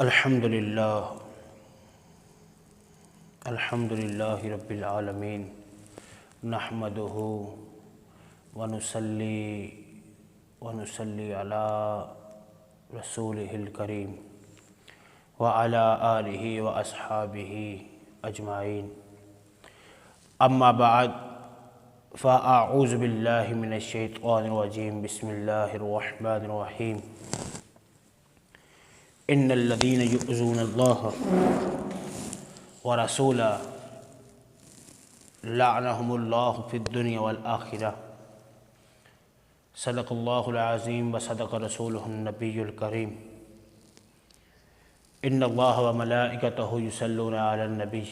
الحمدللہ رب العالمین نحمدہ ونصلی علی رسولہ الکریم وعلی آلہ واصحابہ اجمعین اما بعد فاعوذ باللہ من الشیطان الرجیم بسم اللہ الرحمن الرحیم ان الذین یؤذون اللہ ورسولہ لعنہم اللہ فی الدنیا والآخرہ صدق اللہ العظیم وصدق رسولہ النبی الکریم ان اللہ وملائکتہ یصلون علی النبی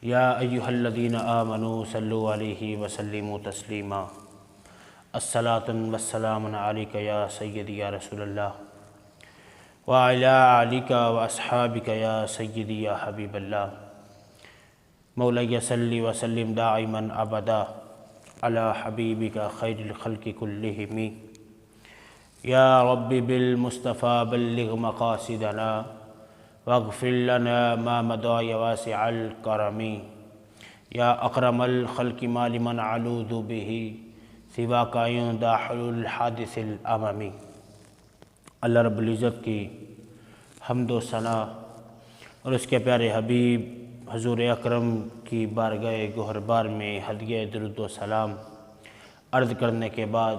یا ایہا الذین آمنوا صلوا علیہ وسلموا تسلیما الصلاۃ والسلام علیک یا سیدی یا رسول اللہ وعلی آلک واصحابک یا سیدی یا حبیب اللہ مولی صلی وسلم دائما ابدا علی حبیبک خیر الخلق کلہم یا رب بالمصطفیٰ بلغ مقاصدنا واغفر لنا ما مضى واسع الکرم یا اکرم الخلق ما لمن علوذ به سواک عند حلول الحادث الامم۔ اللہ رب العزت کی حمد و ثنا اور اس کے پیارے حبیب حضور اکرم کی بارگاہ گوہربار میں ہدیہ درود و سلام عرض کرنے کے بعد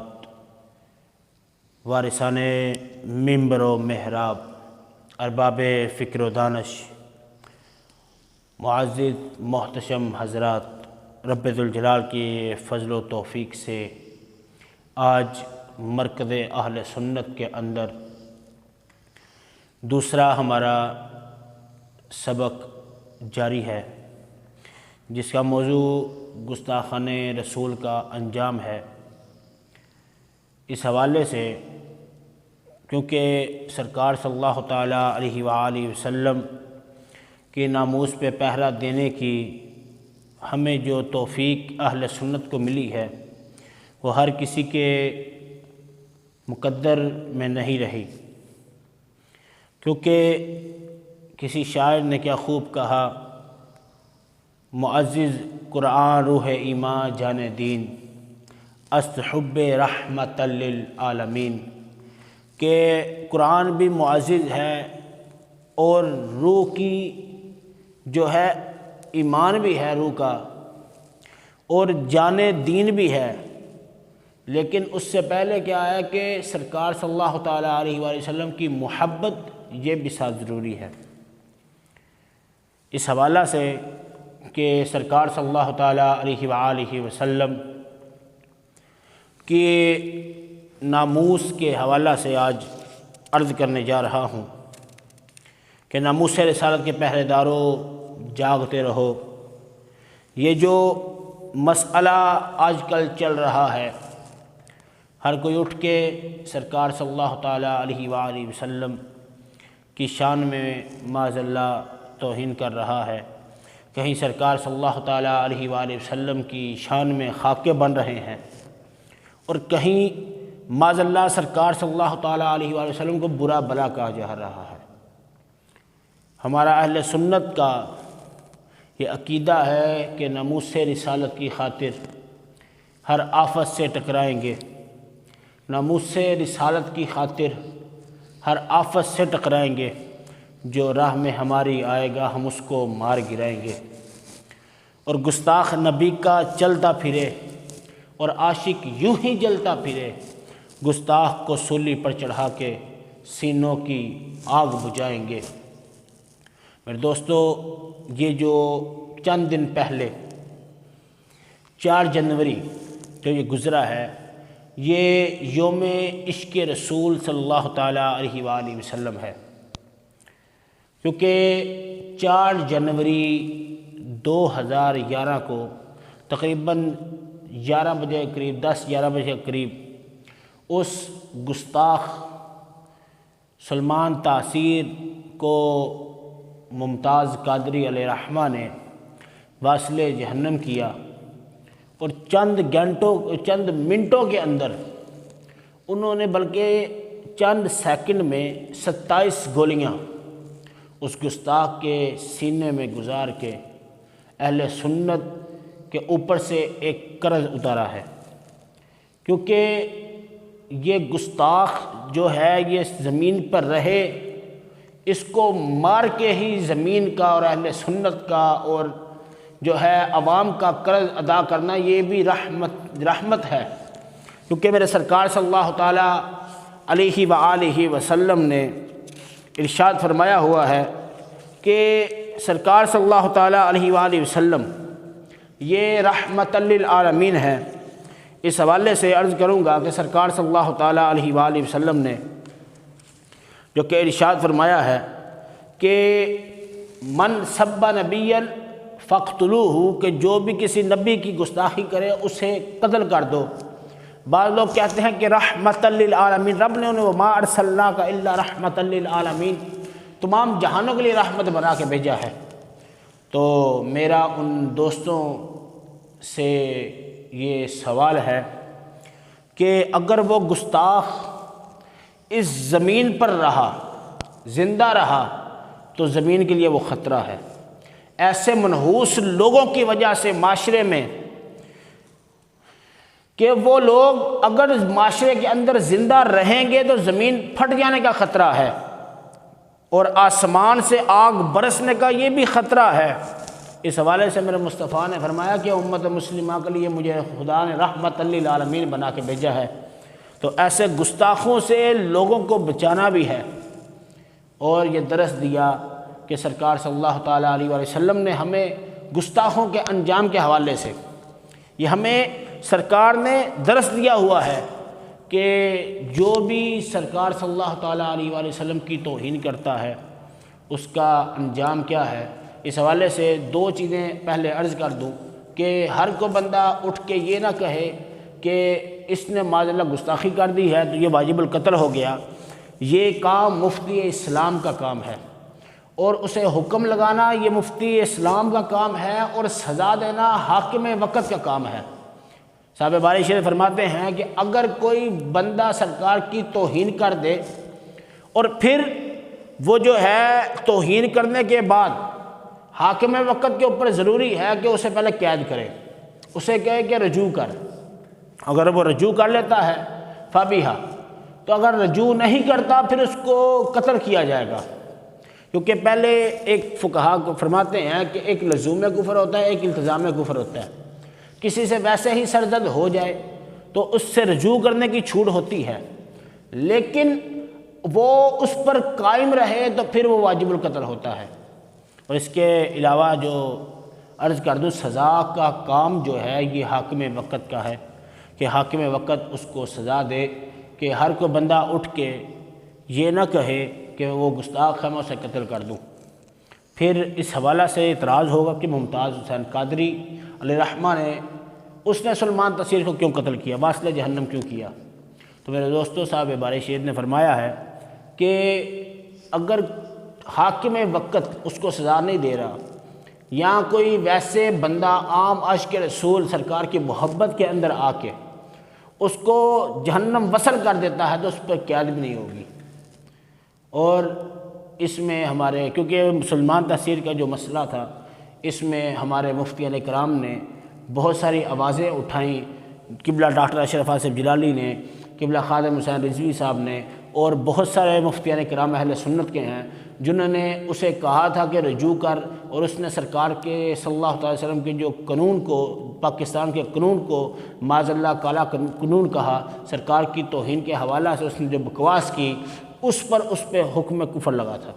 وارثان منبر و محراب، ارباب فکر و دانش، معزز محتشم حضرات، رب ذوالجلال کی فضل و توفیق سے آج مرکز اہل سنت کے اندر دوسرا ہمارا سبق جاری ہے، جس کا موضوع گستاخان رسول کا انجام ہے۔ اس حوالے سے کیونکہ سرکار صلی اللہ تعالیٰ علیہ وآلہ وسلم کی ناموس پہ پہرا دینے کی ہمیں جو توفیق اہل سنت کو ملی ہے وہ ہر کسی کے مقدر میں نہیں رہی، کیونکہ کسی شاعر نے کیا خوب کہا، معزز قرآن روح ایمان جان دین است حب رحمت للعالمین، کہ قرآن بھی معزز ہے اور روح کی جو ہے ایمان بھی ہے روح کا اور جان دین بھی ہے، لیکن اس سے پہلے کیا ہے کہ سرکار صلی اللہ تعالیٰ علیہ وآلہ وسلم کی محبت یہ بھی ساتھ ضروری ہے۔ اس حوالہ سے کہ سرکار صلی اللہ تعالیٰ علیہ وآلہ وسلم کی ناموس کے حوالہ سے آج عرض کرنے جا رہا ہوں کہ ناموس رسالت کے پہرے داروں جاگتے رہو۔ یہ جو مسئلہ آج کل چل رہا ہے، ہر کوئی اٹھ کے سرکار صلی اللہ تعالیٰ علیہ وآلہ وسلم کی شان میں معاذ اللہ توہین کر رہا ہے، کہیں سرکار صلی اللہ تعالیٰ علیہ وآلہ وسلم کی شان میں خاکے بن رہے ہیں، اور کہیں معاذ اللہ سرکار صلی اللہ تعالیٰ علیہ وآلہ وسلم کو برا بلا کہا جا رہا ہے۔ ہمارا اہل سنت کا یہ عقیدہ ہے کہ ناموس رسالت کی خاطر ہر آفت سے ٹکرائیں گے، ناموس رسالت کی خاطر ہر آفت سے ٹکرائیں گے، جو راہ میں ہماری آئے گا ہم اس کو مار گرائیں گے، اور گستاخ نبی کا چلتا پھرے اور عاشق یوں ہی جلتا پھرے، گستاخ کو سولی پر چڑھا کے سینوں کی آگ بجھائیں گے۔ میرے دوستو، یہ جو چند دن پہلے 4 جنوری جو یہ گزرا ہے، یہ یوم عشق رسول صلی اللہ تعالیٰ علیہ وآلہ وسلم ہے، کیونکہ 4 جنوری 2011 کو تقریباً 11 بجے قریب 10-11 بجے قریب اس گستاخ سلمان تاثیر کو ممتاز قادری علیہ الرحمہ نے واصل جہنم کیا، اور چند منٹوں کے اندر انہوں نے بلکہ چند سیکنڈ میں 27 گولیاں اس گستاخ کے سینے میں گزار کے اہل سنت کے اوپر سے ایک قرض اتارا ہے، کیونکہ یہ گستاخ جو ہے یہ زمین پر رہے، اس کو مار کے ہی زمین کا اور اہل سنت کا اور جو ہے عوام کا قرض ادا کرنا یہ بھی رحمت ہے، کیونکہ میرے سرکار صلی اللہ تعالیٰ علیہ وآلہ وسلم نے ارشاد فرمایا ہوا ہے کہ سرکار صلی اللہ تعالیٰ علیہ وآلہ وسلم یہ رحمت للعالمین ہے۔ اس حوالے سے عرض کروں گا کہ سرکار صلی اللہ تعالیٰ علیہ وآلہ وسلم نے جو کہ ارشاد فرمایا ہے کہ من سب نبیا فاقتلوہ، کہ جو بھی کسی نبی کی گستاخی کرے اسے قتل کر دو۔ بعض لوگ کہتے ہیں کہ رحمت للعالمین، رب نے انہیں وما ارسلناک الا رحمت للعالمین، تمام جہانوں کے لیے رحمت بنا کے بھیجا ہے۔ تو میرا ان دوستوں سے یہ سوال ہے کہ اگر وہ گستاخ اس زمین پر رہا، زندہ رہا، تو زمین کے لیے وہ خطرہ ہے۔ ایسے منحوس لوگوں کی وجہ سے معاشرے میں کہ وہ لوگ اگر معاشرے کے اندر زندہ رہیں گے تو زمین پھٹ جانے کا خطرہ ہے اور آسمان سے آگ برسنے کا یہ بھی خطرہ ہے۔ اس حوالے سے میرے مصطفیٰ نے فرمایا کہ امت مسلمہ کے لیے مجھے خدا نے رحمت للعالمین بنا کے بھیجا ہے۔ تو ایسے گستاخوں سے لوگوں کو بچانا بھی ہے، اور یہ درس دیا کہ سرکار صلی اللہ تعالیٰ علیہ وآلہ وسلم نے ہمیں گستاخوں کے انجام کے حوالے سے یہ ہمیں سرکار نے درس دیا ہوا ہے کہ جو بھی سرکار صلی اللہ تعالیٰ علیہ وآلہ وسلم کی توہین کرتا ہے اس کا انجام کیا ہے۔ اس حوالے سے دو چیزیں پہلے عرض کر دوں کہ ہر کو بندہ اٹھ کے یہ نہ کہے کہ اس نے معاذ اللہ گستاخی کر دی ہے تو یہ واجب القتل ہو گیا۔ یہ کام مفتی اسلام کا کام ہے، اور اسے حکم لگانا یہ مفتی اسلام کا کام ہے، اور سزا دینا حاکم وقت کا کام ہے۔ صاحب باری شریف فرماتے ہیں کہ اگر کوئی بندہ سرکار کی توہین کر دے اور پھر وہ جو ہے توہین کرنے کے بعد حاکم وقت کے اوپر ضروری ہے کہ اسے پہلے قید کرے، اسے کہے کہ رجوع کر، اگر وہ رجوع کر لیتا ہے فبیہا، تو اگر رجوع نہیں کرتا پھر اس کو قتل کیا جائے گا، کیونکہ پہلے ایک فقہا کو فرماتے ہیں کہ ایک لزوم کفر ہوتا ہے، ایک التزام کفر ہوتا ہے۔ کسی سے ویسے ہی سرزد ہو جائے تو اس سے رجوع کرنے کی چھوٹ ہوتی ہے، لیکن وہ اس پر قائم رہے تو پھر وہ واجب القتل ہوتا ہے۔ اور اس کے علاوہ جو عرض کر دوں سزا کا کام جو ہے یہ حاکم وقت کا ہے کہ حاکم وقت اس کو سزا دے، کہ ہر کوئی بندہ اٹھ کے یہ نہ کہے کہ وہ گستاخ ہے میں اسے قتل کر دوں۔ پھر اس حوالہ سے اعتراض ہوگا کہ ممتاز حسین قادری علیہ الرحمہ نے اس نے سلمان تاثیر کو کیوں قتل کیا، واصل جہنم کیوں کیا؟ تو میرے دوستو صاحب باری شیر نے فرمایا ہے کہ اگر حاکم وقت اس کو سزا نہیں دے رہا، یا کوئی ویسے بندہ عام عاشق رسول سرکار کی محبت کے اندر آ کے اس کو جہنم وصل کر دیتا ہے تو اس پر قید بھی نہیں ہوگی۔ اور اس میں ہمارے کیونکہ مسلمان تحصیل کا جو مسئلہ تھا اس میں ہمارے مفتیان کرام نے بہت ساری آوازیں اٹھائیں، قبلہ ڈاکٹر اشرف آصف جلالی نے، قبلہ خادم حسین رضوی صاحب نے، اور بہت سارے مفتیان کرام اہل سنت کے ہیں جنہوں نے اسے کہا تھا کہ رجوع کر، اور اس نے سرکار کے صلی اللہ علیہ وسلم کے جو قانون کو، پاکستان کے قانون کو معاذ اللہ کالا قانون کہا، سرکار کی توہین کے حوالہ سے اس نے جو بکواس کی اس پہ حکم کفر لگا تھا۔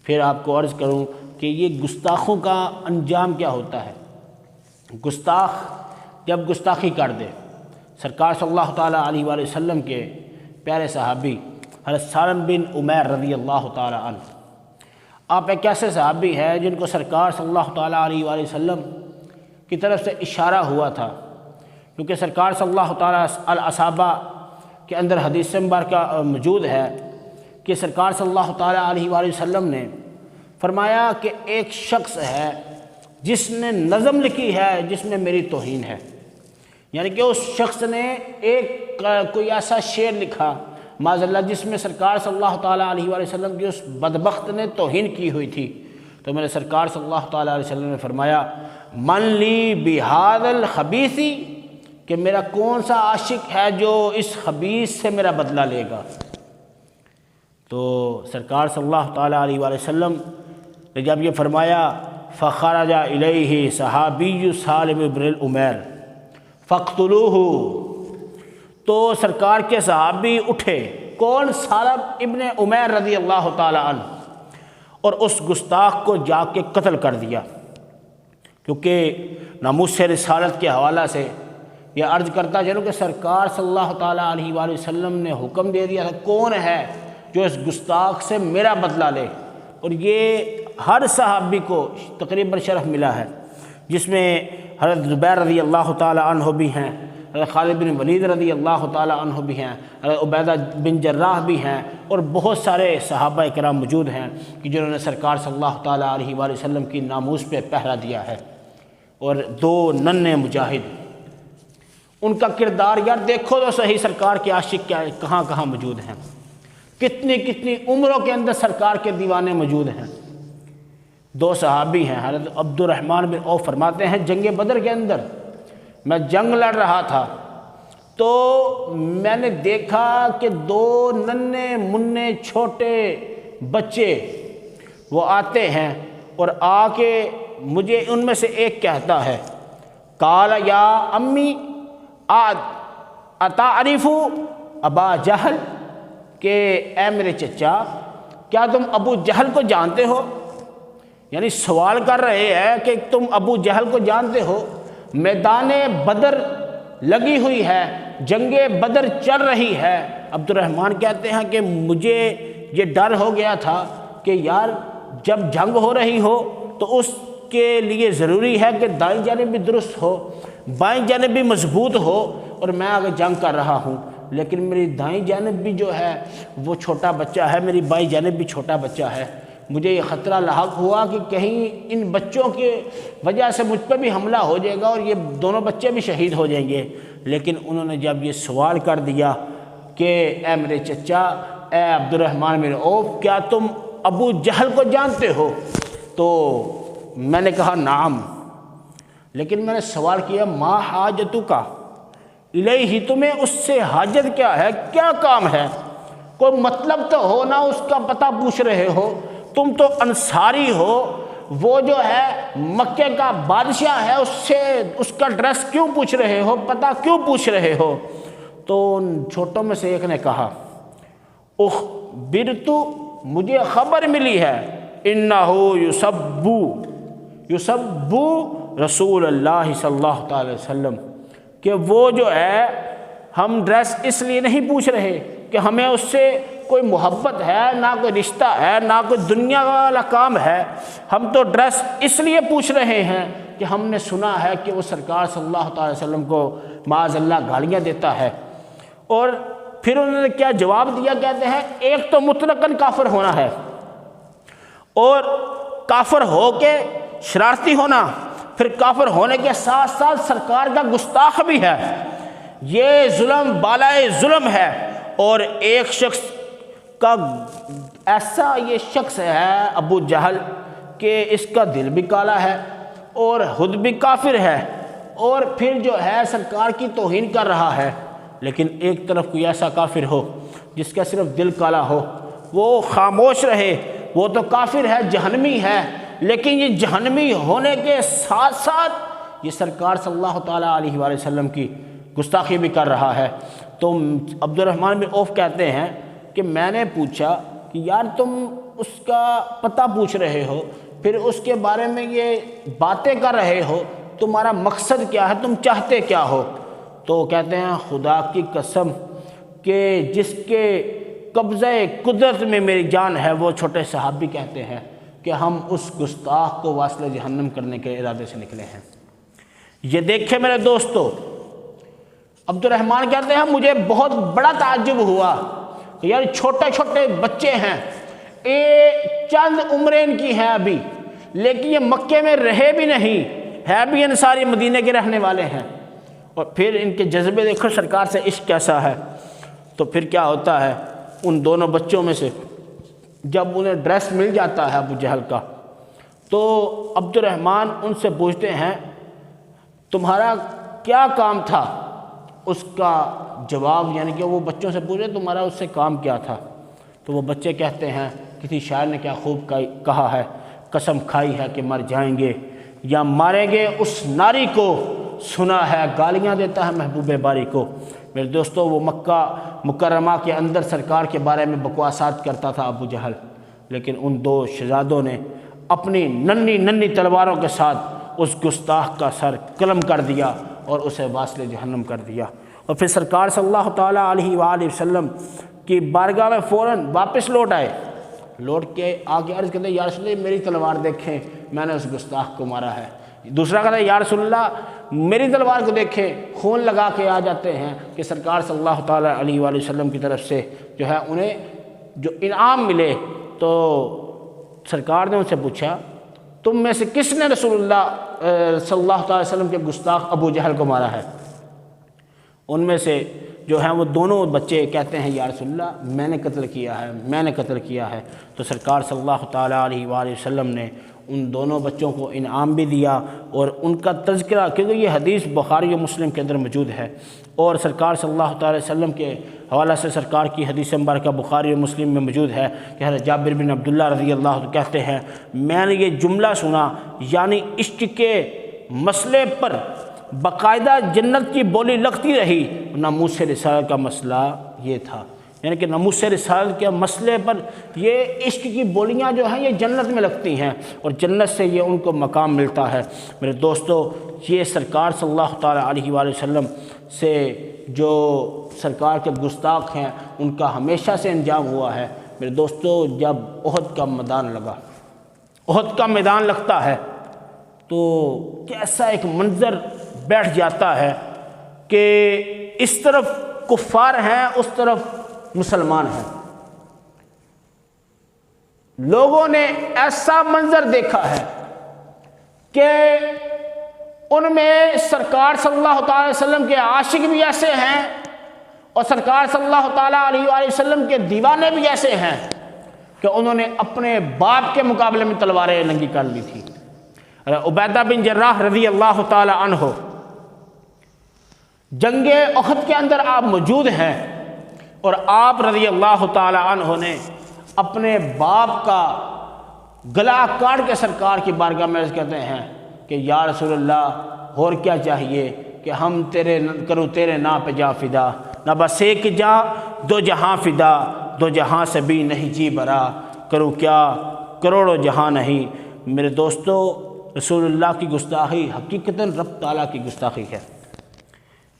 پھر آپ کو عرض کروں کہ یہ گستاخوں کا انجام کیا ہوتا ہے۔ گستاخ جب گستاخی کر دے، سرکار صلی اللہ تعالیٰ علیہ وآلہ وسلم کے پیارے صحابی حضرت سالم بن عمیر رضی اللہ تعالیٰ عنہ، آپ ایک ایسے صحابی ہیں جن کو سرکار صلی اللہ تعالیٰ علیہ وآلہ وسلم کی طرف سے اشارہ ہوا تھا، کیونکہ سرکار صلی اللہ تعالیٰ الصحابہ کے اندر حدیث مبارکہ موجود ہے کہ سرکار صلی اللہ تعالیٰ علیہ وآلہ وسلم نے فرمایا کہ ایک شخص ہے جس نے نظم لکھی ہے جس میں میری توہین ہے، یعنی کہ اس شخص نے ایک کوئی ایسا شعر لکھا معاذ اللہ جس میں سرکار صلی اللہ تعالیٰ علیہ وآلہ وسلم کی اس بدبخت نے توہین کی ہوئی تھی، تو میرے سرکار صلی اللہ تعالیٰ علیہ وسلم نے فرمایا من لی بہذا الخبیث، کہ میرا کون سا عاشق ہے جو اس خبیث سے میرا بدلہ لے گا۔ تو سرکار صلی اللہ تعالیٰ علیہ وآلہ وسلم نے جب یہ فرمایا فخرج الیہ صحابی سالم بن العمیر فاقتلوہ، تو سرکار کے صحابی اٹھے، کون؟ سالم ابن عمیر رضی اللہ تعالیٰ عنہ، اور اس گستاخ کو جا کے قتل کر دیا۔ کیونکہ ناموس رسالت کے حوالہ سے یہ عرض کرتا چلوں کہ سرکار صلی اللہ تعالیٰ علیہ وآلہ وسلم نے حکم دے دیا تھا کون ہے جو اس گستاخ سے میرا بدلہ لے، اور یہ ہر صحابی کو تقریباً شرف ملا ہے، جس میں حضرت زبیر رضی اللہ تعالیٰ عنہ بھی ہیں، حضرت خالد بن ولید رضی اللہ تعالیٰ عنہ بھی ہیں، حضرت عبیدہ بن جراح بھی ہیں، اور بہت سارے صحابہ کرام موجود ہیں کہ جنہوں نے سرکار صلی اللہ تعالیٰ علیہ وآلہ وسلم کی ناموس پہ پہرا دیا ہے۔ اور دو ننھے مجاہد، ان کا کردار یار دیکھو تو صحیح، سرکار کے عاشق کیا کہاں کہاں موجود ہیں، کتنی کتنی عمروں کے اندر سرکار کے دیوانے موجود ہیں۔ دو صحابی ہیں، حضرت عبد الرحمن بن عوف فرماتے ہیں جنگ بدر کے اندر میں جنگ لڑ رہا تھا تو میں نے دیکھا کہ دو ننھے منھے چھوٹے بچے وہ آتے ہیں، اور آ کے مجھے ان میں سے ایک کہتا ہے قال یا امی اتعرف ابا جہل، کہ اے میرے چچا کیا تم ابو جہل کو جانتے ہو؟ یعنی سوال کر رہے ہیں کہ تم ابو جہل کو جانتے ہو؟ میدان بدر لگی ہوئی ہے، جنگ بدر چل رہی ہے۔ عبد الرحمن کہتے ہیں کہ مجھے یہ ڈر ہو گیا تھا کہ یار جب جنگ ہو رہی ہو تو اس کے لیے ضروری ہے کہ دائیں جانب بھی درست ہو، بائیں جانب بھی مضبوط ہو، اور میں آگے جنگ کر رہا ہوں، لیکن میری دائیں جانب بھی جو ہے وہ چھوٹا بچہ ہے، میری بائیں جانب بھی چھوٹا بچہ ہے۔ مجھے یہ خطرہ لاحق ہوا کہ کہیں ان بچوں کی وجہ سے مجھ پہ بھی حملہ ہو جائے گا اور یہ دونوں بچے بھی شہید ہو جائیں گے۔ لیکن انہوں نے جب یہ سوال کر دیا کہ اے میرے چچا، اے عبد الرحمن بن عوف، کیا تم ابو جہل کو جانتے ہو؟ تو میں نے کہا نعم، لیکن میں نے سوال کیا ما حاجتک الیہ، تمہیں اس سے حاجت کیا ہے، کیا کام ہے؟ کوئی مطلب تو ہو نا، اس کا پتہ پوچھ رہے ہو، تم تو انصاری ہو، وہ جو ہے مکے کا بادشاہ ہے، اس سے اس کا ڈریس کیوں پوچھ رہے ہو، پتہ کیوں پوچھ رہے ہو؟ تو ان چھوٹوں میں سے ایک نے کہا اخبرت، مجھے خبر ملی ہے، انہ یسب رسول اللہ صلی اللہ تعالی وسلم، کہ وہ جو ہے ہم ڈریس اس لیے نہیں پوچھ رہے کہ ہمیں اس سے کوئی محبت ہے، نہ کوئی رشتہ ہے، نہ کوئی دنیا والا کام ہے، ہم تو ڈریس اس لیے پوچھ رہے ہیں کہ ہم نے سنا ہے کہ وہ سرکار صلی اللہ تعالی وسلم کو معاذ اللہ گالیاں دیتا ہے۔ اور پھر انہوں نے کیا جواب دیا، کہتے ہیں ایک تو مطلقاً کافر ہونا ہے، اور کافر ہو کے شرارتی ہونا، پھر کافر ہونے کے ساتھ ساتھ سرکار کا گستاخ بھی ہے، یہ ظلم بالائے ظلم ہے۔ اور ایک شخص کا ایسا یہ شخص ہے ابو جہل کہ اس کا دل بھی کالا ہے اور خود بھی کافر ہے، اور پھر جو ہے سرکار کی توہین کر رہا ہے۔ لیکن ایک طرف کوئی ایسا کافر ہو جس کا صرف دل کالا ہو، وہ خاموش رہے، وہ تو کافر ہے، جہنمی ہے، لیکن یہ جہنمی ہونے کے ساتھ ساتھ یہ سرکار صلی اللہ تعالیٰ علیہ وآلہ وسلم کی گستاخی بھی کر رہا ہے۔ تو عبد الرحمن بن عوف کہتے ہیں کہ میں نے پوچھا کہ یار تم اس کا پتہ پوچھ رہے ہو، پھر اس کے بارے میں یہ باتیں کر رہے ہو، تمہارا مقصد کیا ہے، تم چاہتے کیا ہو؟ تو کہتے ہیں خدا کی قسم کہ جس کے قبضہ قدرت میں میری جان ہے، وہ چھوٹے صحابی کہتے ہیں کہ ہم اس گستاخ کو واصل جہنم کرنے کے ارادے سے نکلے ہیں۔ یہ دیکھیں میرے دوستو، عبد الرحمن کہتے ہیں مجھے بہت بڑا تعجب ہوا کہ یار چھوٹے چھوٹے بچے ہیں، چند عمریں ان کی ہیں ابھی، لیکن یہ مکے میں رہے بھی نہیں، ہے بھی انصاری، مدینہ کے رہنے والے ہیں، اور پھر ان کے جذبے دیکھو سرکار سے عشق کیسا ہے۔ تو پھر کیا ہوتا ہے ان دونوں بچوں میں سے جب انہیں ڈریس مل جاتا ہے ابو جہل کا، تو عبد الرحمن ان سے پوچھتے ہیں تمہارا کیا کام تھا؟ اس کا جواب یعنی کہ وہ بچوں سے پوچھے تمہارا اس سے کام کیا تھا؟ تو وہ بچے کہتے ہیں کسی شاعر نے کیا خوب کہا ہے، قسم کھائی ہے کہ مر جائیں گے یا ماریں گے اس ناری کو، سنا ہے گالیاں دیتا ہے محبوب باری کو۔ میرے دوستو، وہ مکہ مکرمہ کے اندر سرکار کے بارے میں بکواسات کرتا تھا ابو جہل، لیکن ان دو شہزادوں نے اپنی ننھی ننھی تلواروں کے ساتھ اس گستاخ کا سر قلم کر دیا اور اسے واصل جہنم کر دیا۔ اور پھر سرکار صلی اللہ تعالیٰ علیہ وآلہ وسلم کی بارگاہ میں فوراً واپس لوٹ آئے، لوٹ کے آگے عرض کرتے یا رسول اللہ میری تلوار دیکھیں، میں نے اس گستاخ کو مارا ہے۔ دوسرا کہتا ہے یا رسول اللہ میری تلوار کو دیکھیں، خون لگا کے آ جاتے ہیں کہ سرکار صلی اللہ تعالیٰ علیہ وآلہ وسلم کی طرف سے جو ہے انہیں جو انعام ملے۔ تو سرکار نے ان سے پوچھا تم میں سے کس نے رسول اللہ صلی اللہ تعالیٰ وسلم کے گستاخ ابو جہل کو مارا ہے؟ ان میں سے جو ہیں وہ دونوں بچے کہتے ہیں یا رسول اللہ میں نے قتل کیا ہے، میں نے قتل کیا ہے۔ تو سرکار صلی اللہ تعالیٰ علیہ وآلہ وسلم نے ان دونوں بچوں کو انعام بھی دیا اور ان کا تذکرہ، کیونکہ یہ حدیث بخاری و مسلم کے اندر موجود ہے، اور سرکار صلی اللہ تعالیٰ علیہ وسلم کے حوالہ سے سرکار کی حدیث مبارکہ بخاری و مسلم میں موجود ہے کہ حضرت جابر بن عبداللہ رضی اللہ عنہ کہتے ہیں میں نے یہ جملہ سنا، یعنی عشق کے مسئلے پر باقاعدہ جنت کی بولی لگتی رہی، ناموس رسالت کا مسئلہ یہ تھا، یعنی کہ ناموس رسالت کے مسئلے پر یہ عشق کی بولیاں جو ہیں یہ جنت میں لگتی ہیں اور جنت سے یہ ان کو مقام ملتا ہے۔ میرے دوستو، یہ سرکار صلی اللہ تعالیٰ علیہ وآلہ وسلم سے جو سرکار کے گستاخ ہیں ان کا ہمیشہ سے انجام ہوا ہے۔ میرے دوستو، جب احد کا میدان لگا، احد کا میدان لگتا ہے تو کیسا ایک منظر بیٹھ جاتا ہے کہ اس طرف کفار ہیں اس طرف مسلمان ہیں۔ لوگوں نے ایسا منظر دیکھا ہے کہ ان میں سرکار صلی اللہ تعالی وسلم کے عاشق بھی ایسے ہیں اور سرکار صلی اللہ تعالیٰ علیہ وآلہ وسلم کے دیوانے بھی ایسے ہیں کہ انہوں نے اپنے باپ کے مقابلے میں تلواریں ننگی کر لی تھی۔ عبیدہ بن جراح رضی اللہ تعالیٰ عنہ جنگ احد کے اندر آپ موجود ہیں اور آپ رضی اللہ تعالیٰ عنہ نے اپنے باپ کا گلا کاٹ کے سرکار کی بارگاہ میں عرض کرتے ہیں کہ یا رسول اللہ اور کیا چاہیے کہ ہم تیرے نام پہ جا فدا، نہ بس ایک جا دو جہاں فدا، دو جہاں سے بھی نہیں جی برا، کروں کیا کروڑوں جہاں نہیں۔ میرے دوستو، رسول اللہ کی گستاخی حقیقتاً رب تعالیٰ کی گستاخی ہے۔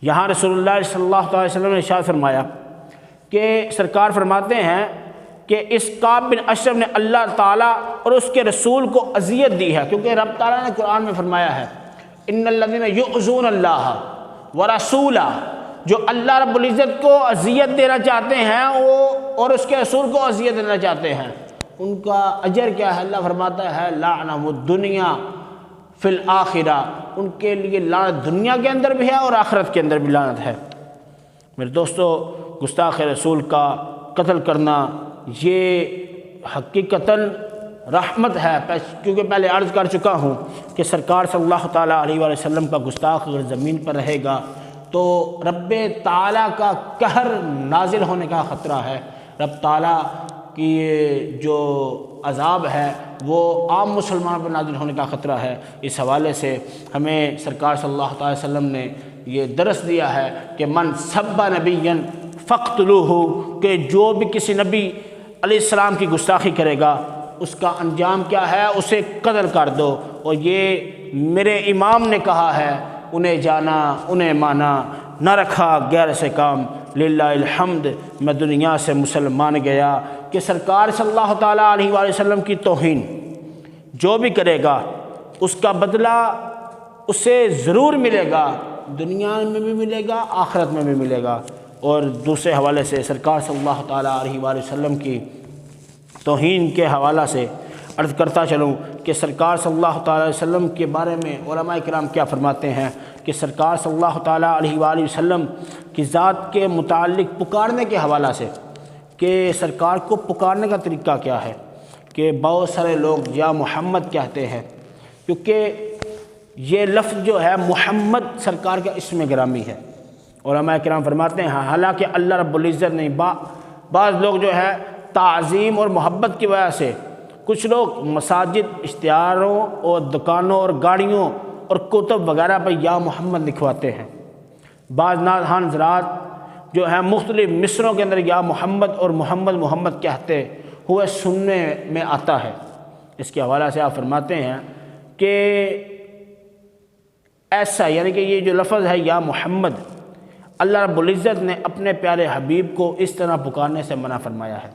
یہاں رسول اللہ صلی اللہ علیہ وسلم نے ارشاد فرمایا کہ سرکار فرماتے ہیں کہ اس کعب بن اشرف نے اللہ تعالیٰ اور اس کے رسول کو اذیت دی ہے، کیونکہ رب تعالیٰ نے قرآن میں فرمایا ہے ان الذین یؤذون اللہ ورسولہ، جو اللہ رب العزت کو اذیت دینا چاہتے ہیں وہ اور اس کے رسول کو اذیت دینا چاہتے ہیں، ان کا اجر کیا ہے؟ اللہ فرماتا ہے لعنہم الدنیا فی الآخرہ، ان کے لیے لعنت دنیا کے اندر بھی ہے اور آخرت کے اندر بھی لعنت ہے۔ میرے دوستو، گستاخ رسول کا قتل کرنا یہ حقیقتاً رحمت ہے، کیونکہ پہلے عرض کر چکا ہوں کہ سرکار صلی اللہ تعالیٰ علیہ وآلہ وسلم کا گستاخ اگر زمین پر رہے گا تو رب تعالیٰ کا قہر نازل ہونے کا خطرہ ہے، رب تعالیٰ کی جو عذاب ہے وہ عام مسلمان پر نازل ہونے کا خطرہ ہے۔ اس حوالے سے ہمیں سرکار صلی اللہ تعالی وسلم نے یہ درس دیا ہے کہ من سب نبیا فاقتلوہ، کہ جو بھی کسی نبی علیہ السلام کی گستاخی کرے گا اس کا انجام کیا ہے؟ اسے قتل کر دو۔ اور یہ میرے امام نے کہا ہے، انہیں جانا انہیں مانا، نہ رکھا غیر سے کام، للہ الحمد میں دنیا سے مسلمان گیا۔ کہ سرکار صلی اللہ تعالیٰ علیہ وآلہ وسلم کی توہین جو بھی کرے گا اس کا بدلہ اسے ضرور ملے گا، دنیا میں بھی ملے گا آخرت میں بھی ملے گا۔ اور دوسرے حوالے سے سرکار صلی اللہ تعالیٰ علیہ وآلہ وسلم کی توہین کے حوالہ سے عرض کرتا چلوں کہ سرکار صلی اللہ تعالیٰ علیہ وسلم کے بارے میں علماء کرام کیا فرماتے ہیں کہ سرکار صلی اللہ تعالیٰ علیہ وآلہ وسلم کی ذات کے متعلق پکارنے کے حوالہ سے کہ سرکار کو پکارنے کا طریقہ کیا ہے، کہ بہت سارے لوگ یا محمد کہتے ہیں، کیونکہ یہ لفظ جو ہے محمد سرکار کا اسم گرامی ہے۔ علماء کرام فرماتے ہیں حالانکہ اللہ رب العزت نے بعض لوگ جو ہے تعظیم اور محبت کی وجہ سے کچھ لوگ مساجد، اشتہاروں اور دکانوں اور گاڑیوں اور کتب وغیرہ پہ یا محمد لکھواتے ہیں۔ بعض نادھان حضرات جو ہیں مختلف مصروں کے اندر یا محمد اور محمد محمد کہتے ہوئے سننے میں آتا ہے۔ اس کے حوالہ سے آپ فرماتے ہیں کہ ایسا یعنی کہ یہ جو لفظ ہے یا محمد، اللہ رب العزت نے اپنے پیارے حبیب کو اس طرح پکارنے سے منع فرمایا ہے۔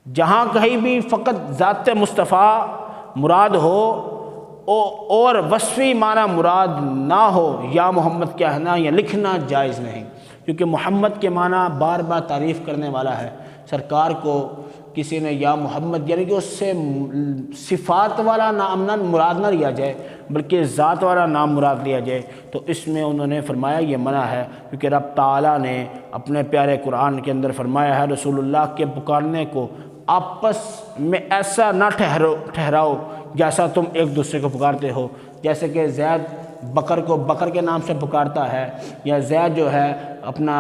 جہاں کہیں بھی فقط ذات مصطفیٰ مراد ہو اور وصفی معنی مراد نہ ہو، یا محمد کہنا یا لکھنا جائز نہیں، کیونکہ محمد کے معنی بار بار تعریف کرنے والا ہے۔ سرکار کو کسی نے یا محمد یعنی کہ اس سے صفات والا نام نہ مراد نہ لیا جائے بلکہ ذات والا نام مراد لیا جائے، تو اس میں انہوں نے فرمایا یہ منع ہے، کیونکہ رب تعالیٰ نے اپنے پیارے قرآن کے اندر فرمایا ہے رسول اللہ کے پکارنے کو آپس میں ایسا نہ ٹھہراؤ جیسا تم ایک دوسرے کو پکارتے ہو، جیسے کہ زید بکر کو بکر کے نام سے پکارتا ہے، یا زید جو ہے اپنا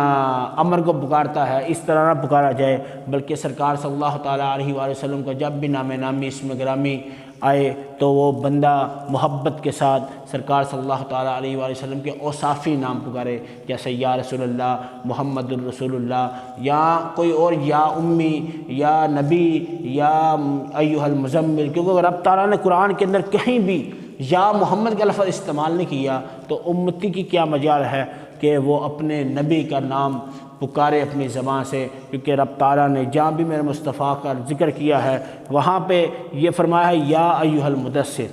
عمر کو پکارتا ہے، اس طرح نہ پکارا جائے، بلکہ سرکار صلی اللہ تعالیٰ علیہ وآلہ وسلم کا جب بھی نام نامی اسم گرامی آئے تو وہ بندہ محبت کے ساتھ سرکار صلی اللہ تعالیٰ علیہ وآلہ وسلم کے اوصافی نام پکارے، جیسے یا رسول اللہ، محمد الرسول اللہ، یا کوئی اور یا امی، یا نبی، یا ایھا المزمل، کیونکہ رب تعالیٰ نے قرآن کے اندر کہیں بھی یا محمد کا لفظ استعمال نہیں کیا تو امتی کی کیا مجال ہے کہ وہ اپنے نبی کا نام پکارے اپنی زبان سے، کیونکہ رب تعالیٰ نے جہاں بھی میرے مصطفیٰ کا ذکر کیا ہے وہاں پہ یہ فرمایا ہے یا ایھا المدثر،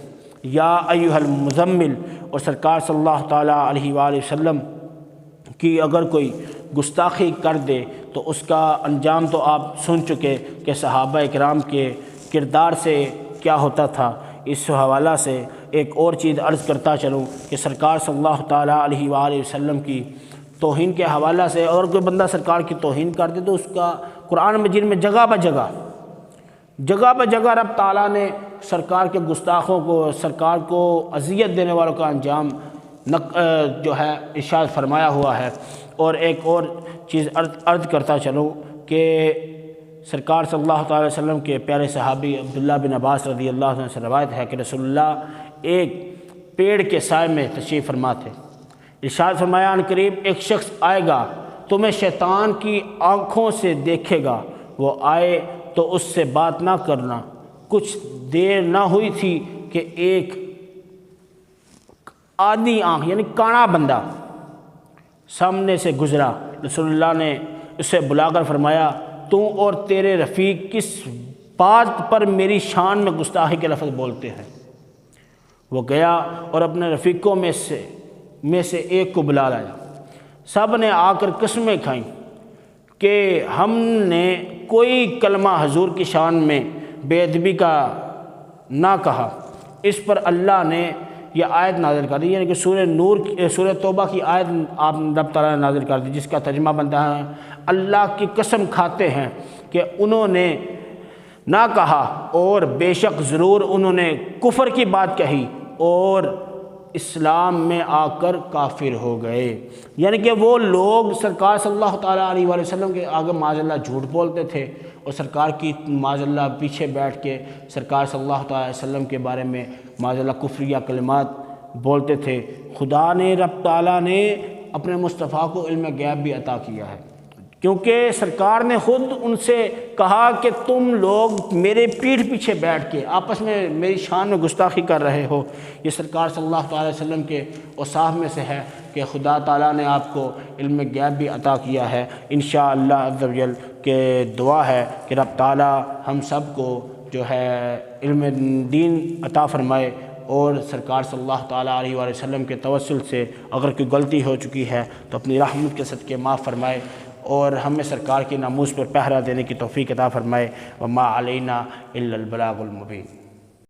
یا ایھا المزمل، اور سرکار صلی اللہ تعالیٰ علیہ وآلہ وسلم کی اگر کوئی گستاخی کر دے تو اس کا انجام تو آپ سن چکے کہ صحابہ اکرام کے کردار سے کیا ہوتا تھا۔ اس حوالہ سے ایک اور چیز عرض کرتا چلوں کہ سرکار صلی اللہ تعالیٰ علیہ وآلہ وسلم کی توہین کے حوالہ سے اگر کوئی بندہ سرکار کی توہین کر دے تو اس کا قرآن مجید میں جگہ بہ جگہ رب تعالیٰ نے سرکار کے گستاخوں کو، سرکار کو اذیت دینے والوں کا انجام جو ہے ارشاد فرمایا ہوا ہے۔ اور ایک اور چیز عرض کرتا چلوں کہ سرکار صلی اللہ تعالیٰ علیہ وسلم کے پیارے صحابی عبداللہ بن عباس رضی اللہ عنہ سے روایت ہے کہ رسول اللہ ایک پیڑ کے سائے میں تشریف فرما تھے۔ ارشاد فرمایا ان قریب ایک شخص آئے گا، تمہیں شیطان کی آنکھوں سے دیکھے گا، وہ آئے تو اس سے بات نہ کرنا۔ کچھ دیر نہ ہوئی تھی کہ ایک آدھی آنکھ یعنی کانا بندہ سامنے سے گزرا۔ رسول اللہ نے اسے بلا کر فرمایا تو اور تیرے رفیق کس بات پر میری شان میں گستاخی کے لفظ بولتے ہیں؟ وہ گیا اور اپنے رفیقوں میں سے ایک کو بلا لایا۔ سب نے آ کر قسمیں کھائیں کہ ہم نے کوئی کلمہ حضور کی شان میں بے ادبی کا نہ کہا۔ اس پر اللہ نے یہ آیت نازل کر دی، یعنی کہ سورہ توبہ کی آیت آپ رب تعالیٰ نے نازل کر دی، جس کا ترجمہ بنتا ہے اللہ کی قسم کھاتے ہیں کہ انہوں نے نہ کہا، اور بے شک ضرور انہوں نے کفر کی بات کہی اور اسلام میں آ کر کافر ہو گئے۔ یعنی کہ وہ لوگ سرکار صلی اللہ تعالیٰ علیہ وآلہ وسلم کے آگے معاذ اللہ جھوٹ بولتے تھے اور سرکار کی معاذ اللہ پیچھے بیٹھ کے سرکار صلی اللہ تعالیٰ علیہ وسلم کے بارے میں معاذ اللہ کفریہ کلمات بولتے تھے۔ خدا نے رب تعالیٰ نے اپنے مصطفیٰ کو علم غیب بھی عطا کیا ہے، کیونکہ سرکار نے خود ان سے کہا کہ تم لوگ میرے پیٹھ پیچھے بیٹھ کے آپس میں میری شان میں گستاخی کر رہے ہو۔ یہ سرکار صلی اللہ تعالیٰ علیہ وسلم کے اوصاف میں سے ہے کہ خدا تعالیٰ نے آپ کو علم غیب بھی عطا کیا ہے۔ انشاءاللہ عز و جل کہ دعا ہے کہ رب تعالیٰ ہم سب کو جو ہے علم دین عطا فرمائے، اور سرکار صلی اللہ تعالیٰ علیہ وآلہ وسلم کے توسل سے اگر کوئی غلطی ہو چکی ہے تو اپنی رحمت کے صدقے معاف فرمائے، اور ہمیں سرکار کی ناموس پر پہرا دینے کی توفیق عطا فرمائے۔ وما علینا الا البلاغ المبین۔